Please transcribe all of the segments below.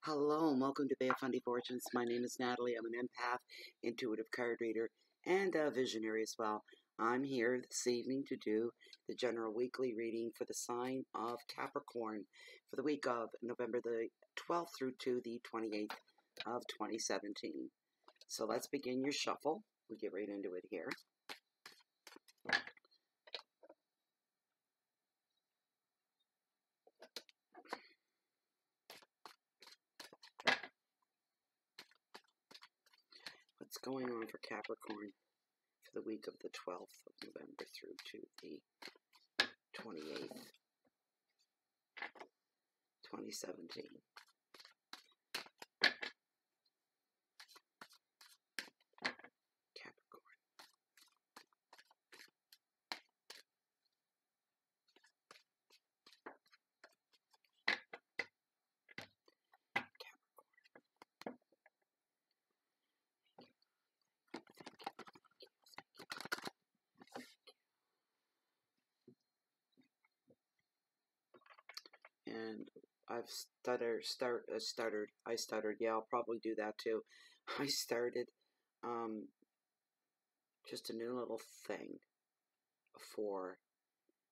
Hello and welcome to Bay of Fundy Fortunes. My name is Natalie. I'm an empath, intuitive card reader, and a visionary as well. I'm here this evening to do the general weekly reading for the sign of Capricorn for the week of November the 12th through to the 28th of 2017. So let's begin your shuffle. We'll get right into it here. What's going on for Capricorn for the week of the 12th of November through to the 28th, 2017? Capricorn. And I've I stuttered. Yeah, I'll probably do that too. I started just a new little thing for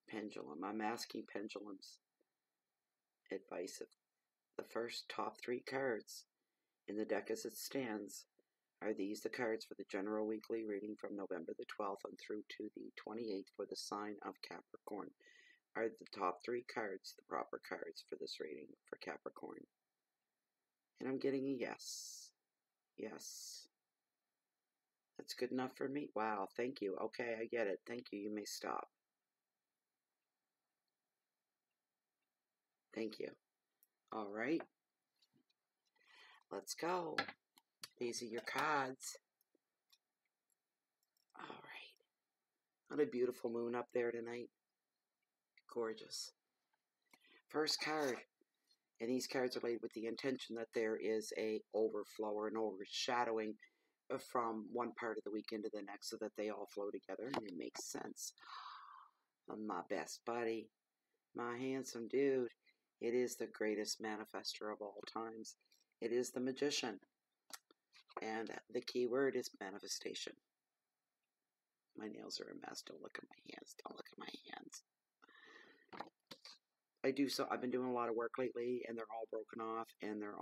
pendulum. I'm asking pendulum's advice of the first top 3 cards in the deck as it stands. Are these the cards for the general weekly reading from November the 12th on through to the 28th for the sign of Capricorn? Are the top 3 cards the proper cards for this reading for Capricorn? And I'm getting a yes. Yes. That's good enough for me? Wow, thank you. Okay, I get it. Thank you. You may stop. Thank you. All right. Let's go. These are your cards. All right. What a beautiful moon up there tonight. Gorgeous. First card. And these cards are laid with the intention that there is a overflow or an overshadowing from one part of the week into the next so that they all flow together and it makes sense. My best buddy, my handsome dude, it is the greatest manifester of all times. It is the magician. And the key word is manifestation. My nails are a mess. Don't look at my hands. Don't look at my hands. I've been doing a lot of work lately, and they're all broken off, and they're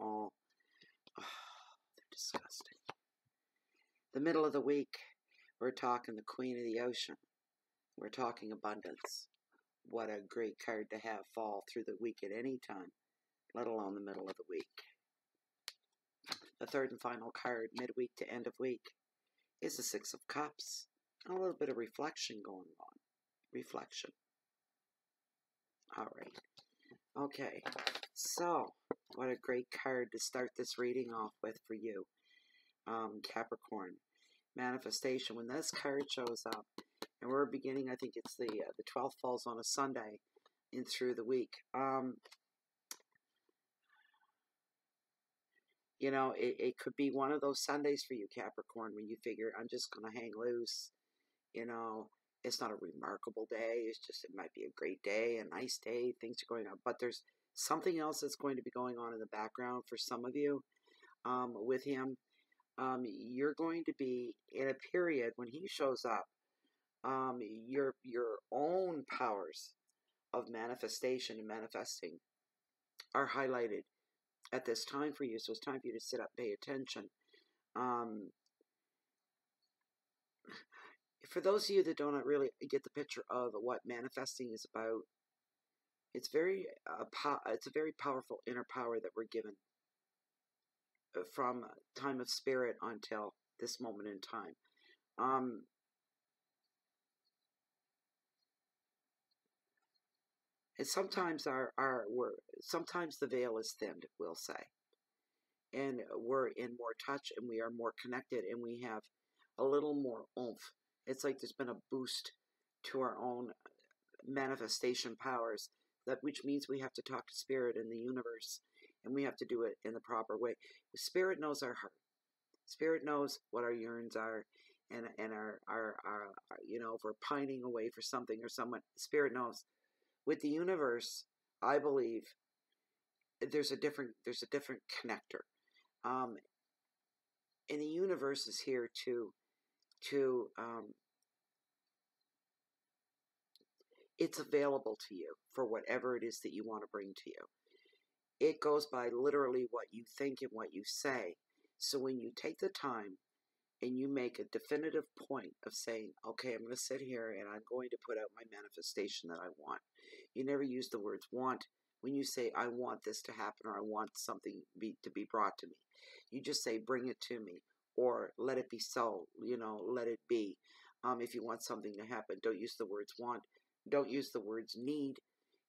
disgusting. The middle of the week, we're talking the queen of the ocean. We're talking abundance. What a great card to have fall through the week at any time, let alone the middle of the week. The third and final card, midweek to end of week, is the Six of Cups. And a little bit of reflection going on. Reflection. All right. Okay. So, what a great card to start this reading off with for you, Capricorn. Manifestation. When this card shows up, and we're beginning, I think it's the 12th falls on a Sunday in through the week. You know, it could be one of those Sundays for you, Capricorn, when you figure, I'm just going to hang loose. You know, it's not a remarkable day. It's just, it might be a great day, a nice day. Things are going on. But there's something else that's going to be going on in the background for some of you with him. You're going to be in a period when he shows up. Your own powers of manifestation and manifesting are highlighted at this time for you. So it's time for you to sit up, pay attention. For those of you that don't really get the picture of what manifesting is about, it's it's a very powerful inner power that we're given from time of spirit until this moment in time. And sometimes sometimes the veil is thinned, we'll say, and we're in more touch, and we are more connected, and we have a little more oomph. It's like there's been a boost to our own manifestation powers, which means we have to talk to Spirit in the universe, and we have to do it in the proper way. Spirit knows our heart. Spirit knows what our yearns are, and our you know, if we're pining away for something or someone, Spirit knows. With the universe, I believe there's a different connector. Um, and the universe is here to it's available to you for whatever it is that you want to bring to you. It goes by literally what you think and what you say. So when you take the time and you make a definitive point of saying, okay, I'm going to sit here and I'm going to put out my manifestation that I want. You never use the words want when you say, I want this to happen, or I want something to be brought to me. You just say, bring it to me, or let it be so, let it be. If you want something to happen, don't use the words want. Don't use the words need.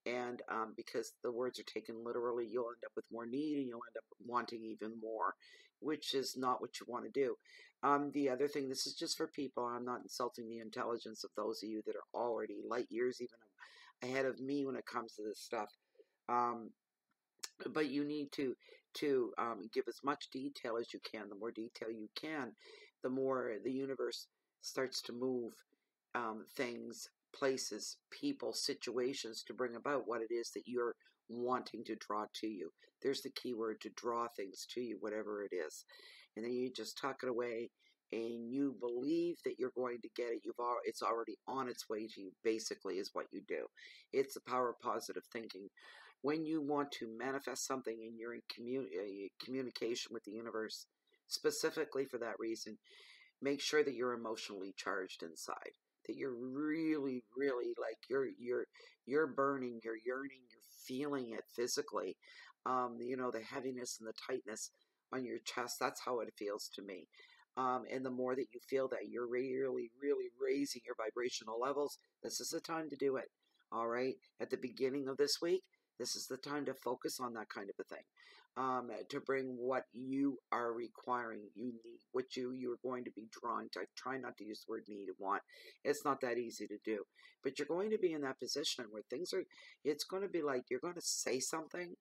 And because the words are taken literally, you'll end up with more need and you'll end up wanting even more, which is not what you want to do. The other thing, this is just for people, I'm not insulting the intelligence of those of you that are already light years even ahead of me when it comes to this stuff. But you need to give as much detail as you can. The more detail you can, the more the universe starts to move things, places, people, situations to bring about what it is that you're wanting to draw to you. There's the key word, to draw things to you, whatever it is. And then you just tuck it away and you believe that you're going to get it. It's already on its way to you, basically, is what you do. It's the power of positive thinking. When you want to manifest something and you're in communication with the universe, specifically for that reason, make sure that you're emotionally charged inside. That you're really, really like you're burning, you're yearning, you're feeling it physically. The heaviness and the tightness on your chest. That's how it feels to me. And the more that you feel that, you're really, really raising your vibrational levels. This is the time to do it. All right. At the beginning of this week, this is the time to focus on that kind of a thing. To bring what you are requiring, you need, what you're going to be drawn to. I try not to use the word need and want. It's not that easy to do. But you're going to be in that position where it's going to be like you're going to say something,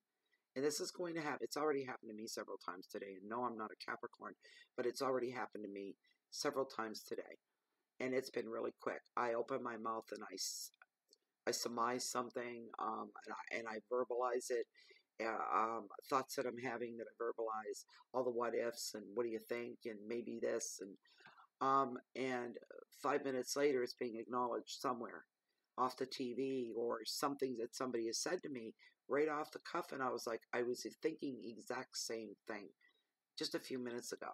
and this is going to happen. It's already happened to me several times today. And no, I'm not a Capricorn, but it's already happened to me several times today. And it's been really quick. I open my mouth and I surmise something, and I verbalize it. Thoughts that I'm having that I verbalize, all the what ifs and what do you think and maybe this and 5 minutes later it's being acknowledged somewhere off the TV or something that somebody has said to me right off the cuff, and I was thinking the exact same thing just a few minutes ago.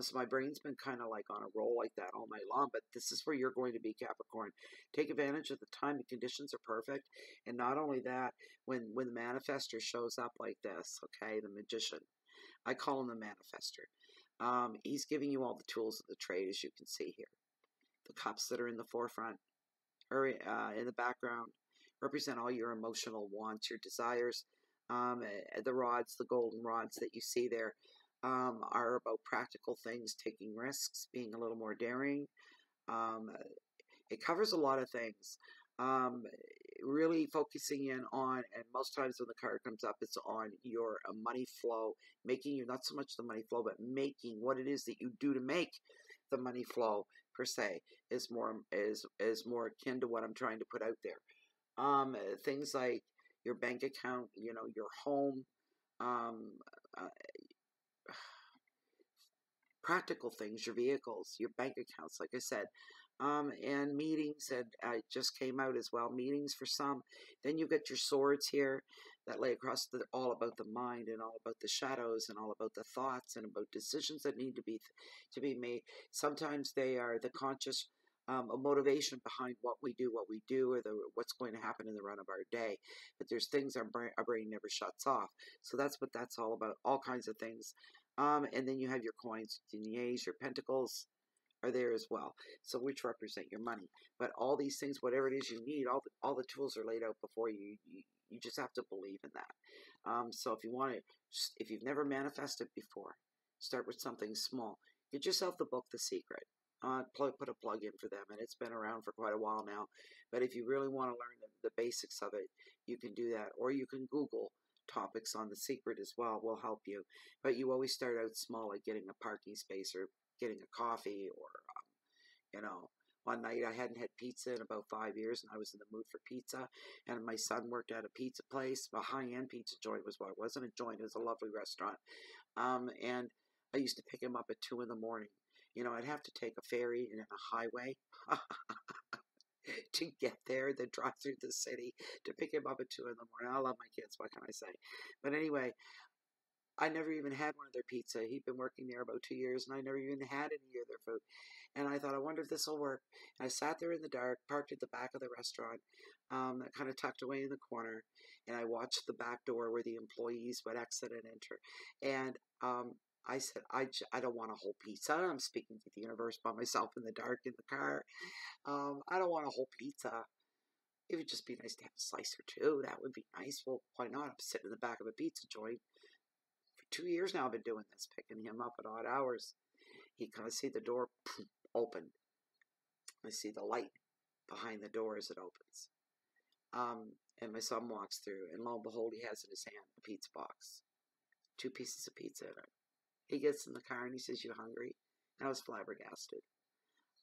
So my brain's been kind of like on a roll like that all night long, but this is where you're going to be, Capricorn. Take advantage of the time. The conditions are perfect. And not only that, when the manifester shows up like this, okay, the magician, I call him the manifester. He's giving you all the tools of the trade, as you can see here. The cups that are in the forefront or in the background represent all your emotional wants, your desires. The rods, the golden rods that you see there, are about practical things, taking risks, being a little more daring. It covers a lot of things. Really focusing in on, and most times when the card comes up, it's on your money flow, making you not so much the money flow, but making what it is that you do to make the money flow per se is more akin to what I'm trying to put out there. Things like your bank account, your home, um, uh, practical things, your vehicles, your bank accounts, like I said, and meetings that just came out as well. Meetings for some. Then you get your swords here that lay across all about the mind and all about the shadows and all about the thoughts and about decisions that need to be made. Sometimes they are the conscious a motivation behind what we do, or what's going to happen in the run of our day. But there's things our brain never shuts off. So that's what that's all about. All kinds of things. And then you have your coins, deniers, your pentacles are there as well. So which represent your money. But all these things, whatever it is you need, all the tools are laid out before you. You just have to believe in that. So if you've never manifested before, start with something small. Get yourself the book, The Secret. Put a plug in for them, and it's been around for quite a while now. But if you really want to learn the basics of it, you can do that, or you can Google topics on The Secret as well. Will help you. But you always start out small, like getting a parking space or getting a coffee, or one night. I hadn't had pizza in about 5 years, and I was in the mood for pizza. And my son worked at a pizza place, a high-end pizza joint was what it wasn't a joint. It was a lovely restaurant. And I used to pick him up at 2 in the morning. You know, I'd have to take a ferry and a highway to get there, then drive through the city to pick him up at 2 in the morning. I love my kids. What can I say? But anyway, I never even had one of their pizza. He'd been working there about 2 years, and I never even had any of their food. And I thought, I wonder if this will work. And I sat there in the dark, parked at the back of the restaurant, kind of tucked away in the corner, and I watched the back door where the employees would exit and enter. And I said, I don't want a whole pizza. I'm speaking to the universe by myself in the dark in the car. I don't want a whole pizza. It would just be nice to have a slice or two. That would be nice. Well, why not? I'm sitting in the back of a pizza joint. 2 years now I've been doing this, picking him up at odd hours. He kind of see the door open. I see the light behind the door as it opens. And my son walks through, and lo and behold, he has in his hand a pizza box. 2 pieces of pizza in it. He gets in the car and he says, "You hungry?" And I was flabbergasted.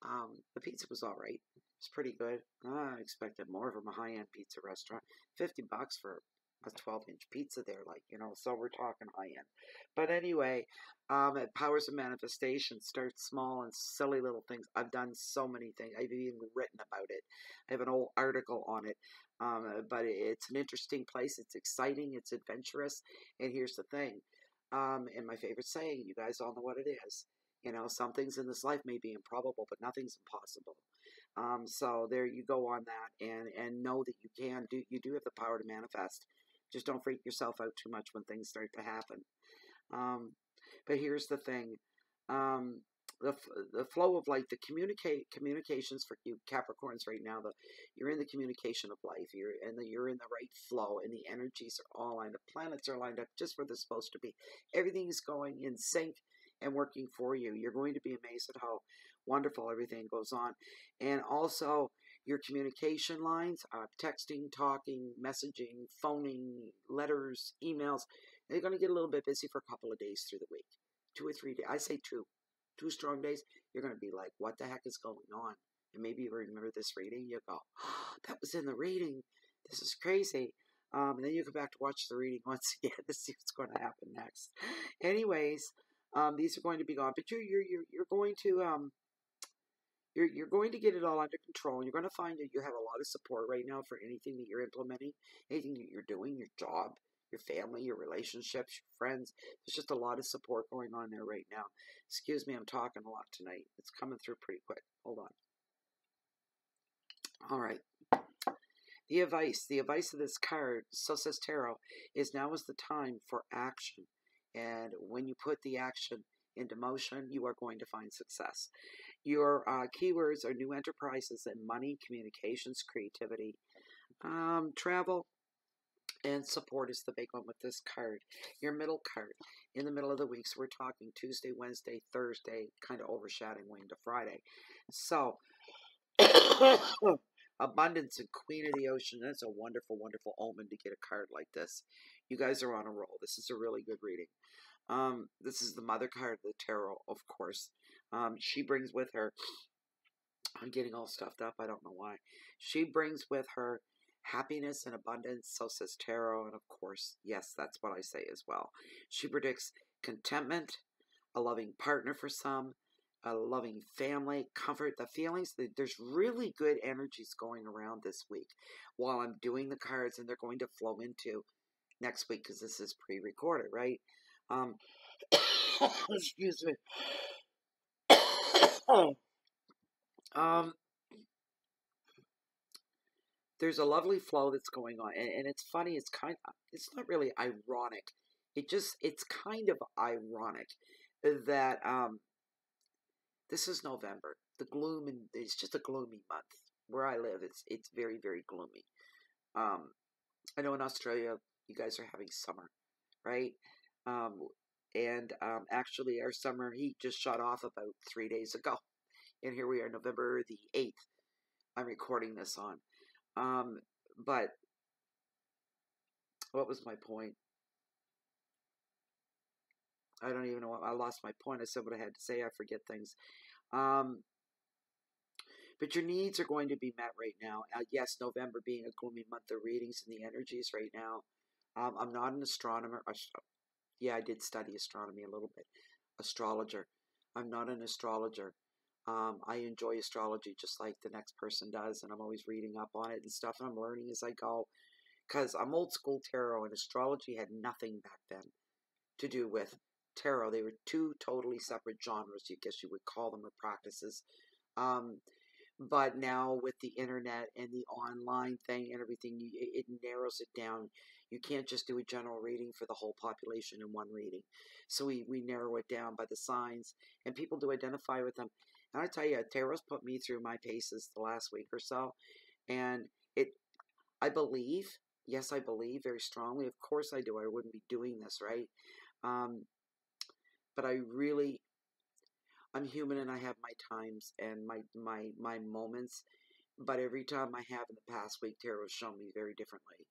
The pizza was all right. It was pretty good. I expected more from a high-end pizza restaurant. $50 for a 12-inch pizza there, like, you know, so we're talking high-end. But anyway, powers of manifestation start small and silly little things. I've done so many things. I've even written about it. I have an old article on it. But it's an interesting place. It's exciting. It's adventurous. And here's the thing. And my favorite saying, you guys all know what it is. You know, some things in this life may be improbable, but nothing's impossible. So there you go on that, and know that you do have the power to manifest. Just don't freak yourself out too much when things start to happen. But here's the thing. The flow of life, the communications for you Capricorns right now, you're in the communication of life. You're in the right flow, and the energies are all lined up. Planets are lined up just where they're supposed to be. Everything's going in sync and working for you. You're going to be amazed at how wonderful everything goes on. And also your communication lines, texting, talking, messaging, phoning, letters, emails, they're going to get a little bit busy for a couple of days through the week. 2 or 3 days. I say 2 strong days. You're going to be like, what the heck is going on? And maybe you remember this reading. You go, oh, that was in the reading. This is crazy. And then you go back to watch the reading once again to see what's going to happen next. Anyways, these are going to be gone, but you're going to you're going to get it all under control. You're going to find that you have a lot of support right now for anything that you're implementing, anything that you're doing, your job, your family, your relationships, your friends. There's just a lot of support going on there right now. Excuse me, I'm talking a lot tonight. It's coming through pretty quick. Hold on. All right. The advice of this card, so says Tarot, is now is the time for action. And when you put the action into motion, you are going to find success. Your keywords are new enterprises and money, communications, creativity, travel, and support is the big one with this card. Your middle card, in the middle of the week, so we're talking Tuesday, Wednesday, Thursday, kind of overshadowing into Friday. So, abundance and Queen of the Ocean. That's a wonderful, wonderful omen to get a card like this. You guys are on a roll. This is a really good reading. This is the mother card of the tarot, of course. She brings with her, I'm getting all stuffed up, I don't know why. She brings with her happiness and abundance, so says tarot, and of course, yes, that's what I say as well. She predicts contentment, a loving partner for some, a loving family, comfort, the feelings. There's really good energies going around this week while I'm doing the cards, and they're going to flow into next week because this is pre-recorded, right? Excuse me. There's a lovely flow that's going on, and it's funny. It's not really ironic. It's kind of ironic that this is November. The gloom, and it's just a gloomy month where I live. It's very, very gloomy. I know in Australia you guys are having summer, right? Actually our summer heat just shut off about 3 days ago, and here we are, November the 8th. I'm recording this on. But what was my point? I don't even know. I lost my point. I said what I had to say. I forget things. But your needs are going to be met right now. Yes, November being a gloomy month of readings and the energies right now. I'm not an astronomer. Yeah, I did study astronomy a little bit. Astrologer. I'm not an astrologer. I enjoy astrology just like the next person does, and I'm always reading up on it and stuff, and I'm learning as I go. Because I'm old school tarot, and astrology had nothing back then to do with tarot. They were two totally separate genres, you guess you would call them, or practices. Um, but now with the internet and the online thing and everything, it narrows it down. You can't just do a general reading for the whole population in one reading. So we narrow it down by the signs, and people do identify with them. And I tell you, tarot's put me through my paces the last week or so, and it. I believe, yes, I believe very strongly. Of course I do. I wouldn't be doing this, right? Um, but I'm human and I have my times and my moments. But every time I have in the past week, tarot has shown me very differently.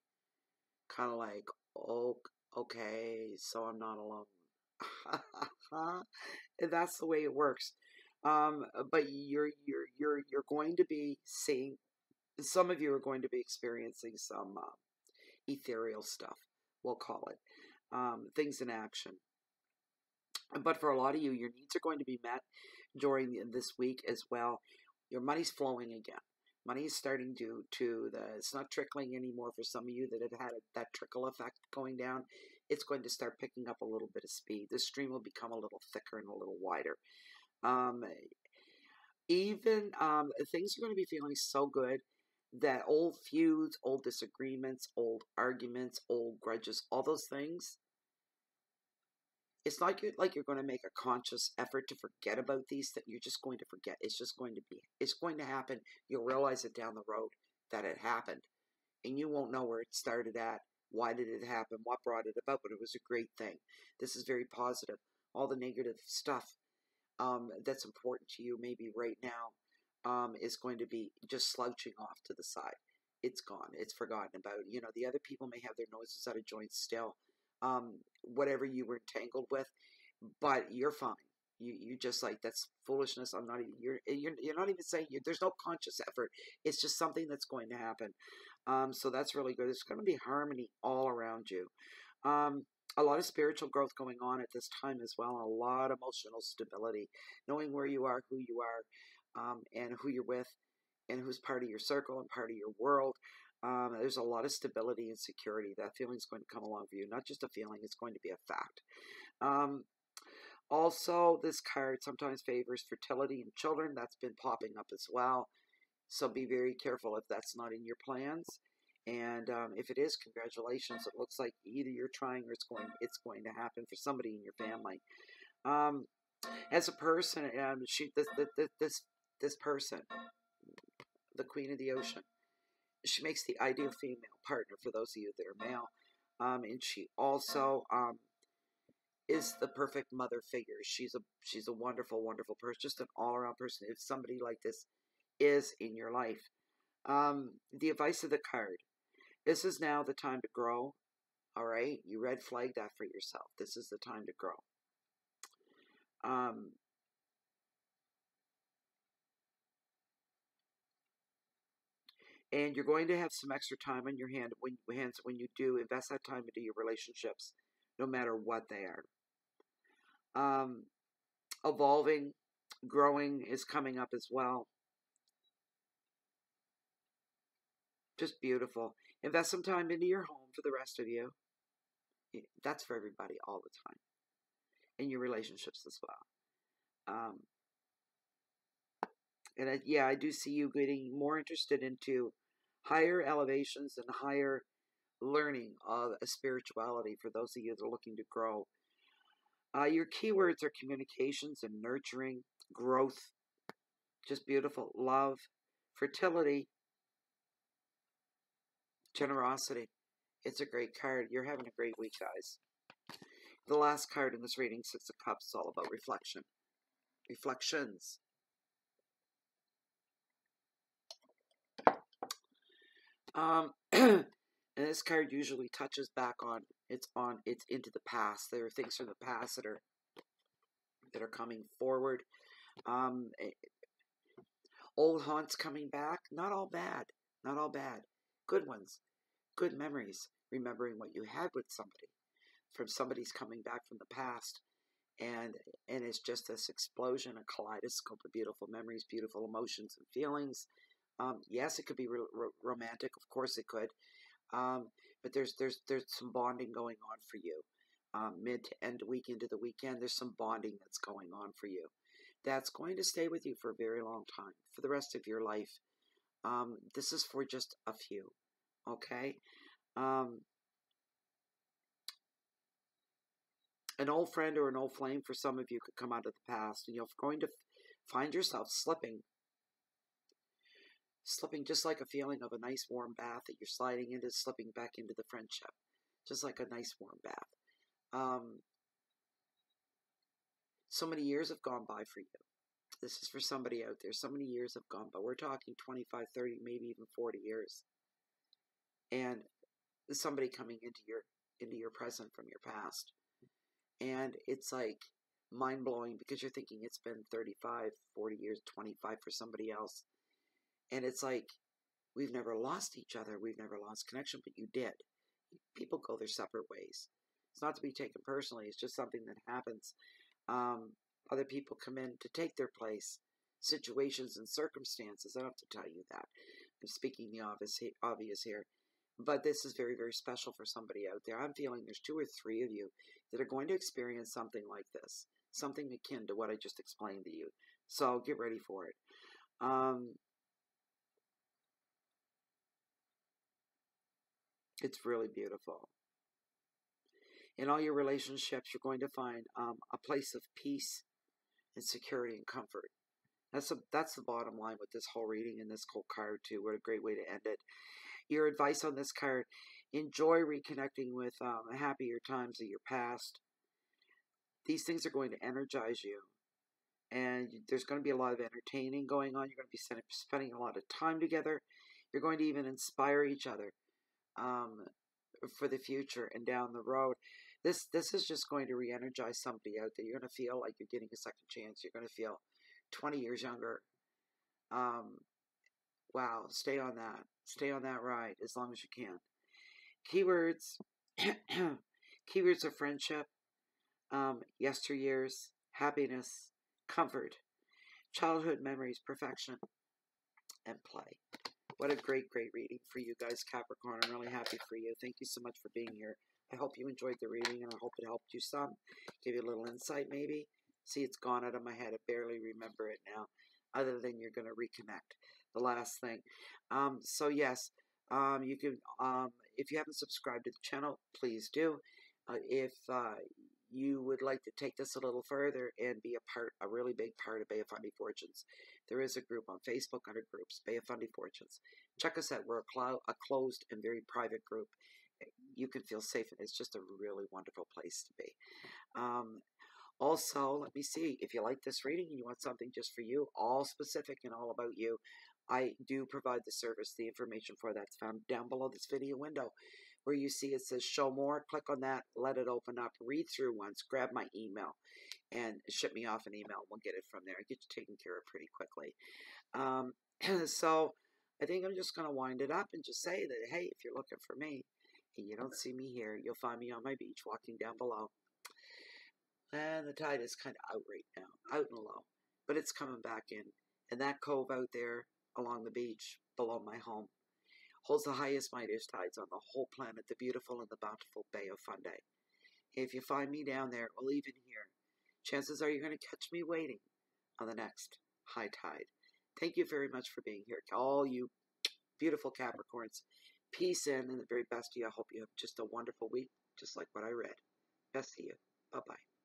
Kind of like, oh, okay, so I'm not alone. And that's the way it works. But you're going to be seeing. Some of you are going to be experiencing some ethereal stuff. We'll call it things in action. But for a lot of you, your needs are going to be met during this week as well. Your money's flowing again. Money is starting it's not trickling anymore for some of you that have had that trickle effect going down. It's going to start picking up a little bit of speed. The stream will become a little thicker and a little wider. Things are going to be feeling so good that old feuds, old disagreements, old arguments, old grudges, all those things, it's not like you're going to make a conscious effort to forget about these, that you're just going to forget. It's going to happen. You'll realize it down the road that it happened. And you won't know where it started at, why did it happen, what brought it about, but it was a great thing. This is very positive. All the negative stuff that's important to you maybe right now is going to be just slouching off to the side. It's gone. It's forgotten about. The other people may have their noses out of joint still. Whatever you were entangled with, but you're fine. You just like, that's foolishness. I'm not even. You're not even saying. There's no conscious effort. It's just something that's going to happen. So that's really good. There's going to be harmony all around you. A lot of spiritual growth going on at this time as well. A lot of emotional stability, knowing where you are, who you are, and who you're with, and who's part of your circle and part of your world. There's a lot of stability and security. That feeling is going to come along for you. Not just a feeling, it's going to be a fact. Also, this card sometimes favors fertility in children. That's been popping up as well. So be very careful if that's not in your plans. And if it is, congratulations. It looks like either you're trying or it's going to happen for somebody in your family. As a person, this person, the Queen of the Ocean, she makes the ideal female partner for those of you that are male. And she also is the perfect mother figure. She's a wonderful, wonderful person, just an all-around person. If somebody like this is in your life, the advice of the card: this is now the time to grow. All right, you red flag that for yourself. This is the time to grow. And you're going to have some extra time on your hands when you do invest that time into your relationships, no matter what they are. Evolving, growing is coming up as well. Just beautiful. Invest some time into your home for the rest of you. That's for everybody all the time. And your relationships as well. I do see you getting more interested into higher elevations and higher learning of spirituality for those of you that are looking to grow. Your keywords are communications and nurturing, growth, just beautiful, love, fertility, generosity. It's a great card. You're having a great week, guys. The last card in this reading, Six of Cups, is all about reflection. Reflections. And this card usually touches back on it's into the past. There are things from the past that are coming forward. Old haunts coming back, not all bad, not all bad. Good ones, good memories, remembering what you had with somebody, from somebody's coming back from the past. And it's just this explosion, a kaleidoscope of beautiful memories, beautiful emotions and feelings. Yes, it could be romantic, of course it could. But there's some bonding going on for you. Mid to end week into the weekend, there's some bonding that's going on for you. That's going to stay with you for a very long time, for the rest of your life. This is for just a few, okay? Um, an old friend or an old flame for some of you could come out of the past, and you're going to find yourself slipping just like a feeling of a nice warm bath that you're sliding into, slipping back into the friendship, just like a nice warm bath. So many years have gone by for you. This is for somebody out there. So many years have gone by. We're talking 25, 30, maybe even 40 years. And somebody coming into your present from your past. And it's like mind-blowing because you're thinking it's been 35, 40 years, 25 for somebody else. And it's like, we've never lost each other. We've never lost connection, but you did. People go their separate ways. It's not to be taken personally. It's just something that happens. Other people come in to take their place. Situations and circumstances. I don't have to tell you that. I'm speaking the obvious here. But this is very, very special for somebody out there. I'm feeling there's 2 or 3 of you that are going to experience something like this. Something akin to what I just explained to you. So get ready for it. It's really beautiful. In all your relationships, you're going to find a place of peace and security and comfort. That's the bottom line with this whole reading and this whole card too. What a great way to end it. Your advice on this card: enjoy reconnecting with happier times of your past. These things are going to energize you, and there's going to be a lot of entertaining going on. You're going to be spending a lot of time together. You're going to even inspire each other for the future and down the road. This is just going to re-energize somebody out there. You're going to feel like you're getting a second chance. You're going to feel 20 years younger. Wow, stay on that. Stay on that ride as long as you can. Keywords. Keywords of friendship, yesteryears, happiness, comfort, childhood memories, perfection, and play. What a great, great reading for you guys, Capricorn. I'm really happy for you. Thank you so much for being here. I hope you enjoyed the reading, and I hope it helped you some. Give you a little insight, maybe. See, it's gone out of my head. I barely remember it now, other than you're going to reconnect. The last thing. So, yes, you can, if you haven't subscribed to the channel, please do. If you would like to take this a little further and be a really big part of Bay of Fundy Fortunes, there is a group on Facebook under groups, Bay of Fundy Fortunes. Check us out. We're a closed and very private group. You can feel safe, and it's just a really wonderful place to be. Also, let me see, if you like this reading and you want something just for you, all specific and all about you, I do provide the service. The information for that's found down below this video window, where you see it says show more. Click on that, let it open up, read through once, grab my email, and ship me off an email. We'll get it from there. Get you taken care of pretty quickly. So I think I'm just going to wind it up and just say that, hey, if you're looking for me and you don't see me here, you'll find me on my beach walking down below. And the tide is kind of out right now, out and low, but it's coming back in. And that cove out there along the beach below my home holds the highest, mightiest tides on the whole planet, the beautiful and the bountiful Bay of Fundy. If you find me down there, or even here, chances are you're going to catch me waiting on the next high tide. Thank you very much for being here. All you beautiful Capricorns, peace in and the very best to you. I hope you have just a wonderful week, just like what I read. Best to you. Bye-bye.